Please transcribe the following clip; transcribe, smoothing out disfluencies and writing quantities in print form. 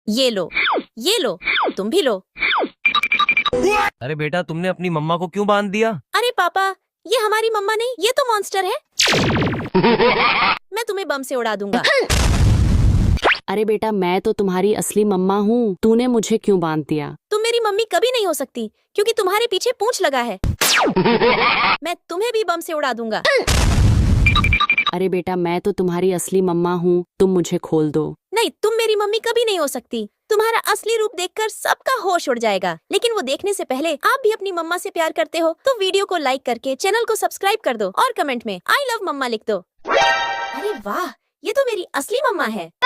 ये लो, तुम भी लो। अरे बेटा, तुमने अपनी मम्मा को क्यों बांध दिया? अरे पापा, ये हमारी मम्मा नहीं, ये तो मॉन्स्टर है। मैं तुम्हें बम से उड़ा दूंगा। अरे बेटा, मैं तो तुम्हारी असली मम्मा हूँ, तूने मुझे क्यों बांध दिया? तुम मेरी मम्मी कभी नहीं हो सकती, क्योंकि तुम्हारे पीछे पूंछ लगा है। मैं तुम्हें भी बम से उड़ा दूंगा। अरे बेटा, मैं तो तुम्हारी असली मम्मा हूँ, तुम मुझे खोल दो। नहीं, तुम मेरी मम्मी कभी नहीं हो सकती। तुम्हारा असली रूप देखकर सबका होश उड़ जाएगा। लेकिन वो देखने से पहले आप भी अपनी मम्मा से प्यार करते हो तो वीडियो को लाइक करके चैनल को सब्सक्राइब कर दो और कमेंट में आई लव मम्मा लिख दो। अरे वाह, ये तो मेरी असली मम्मा है।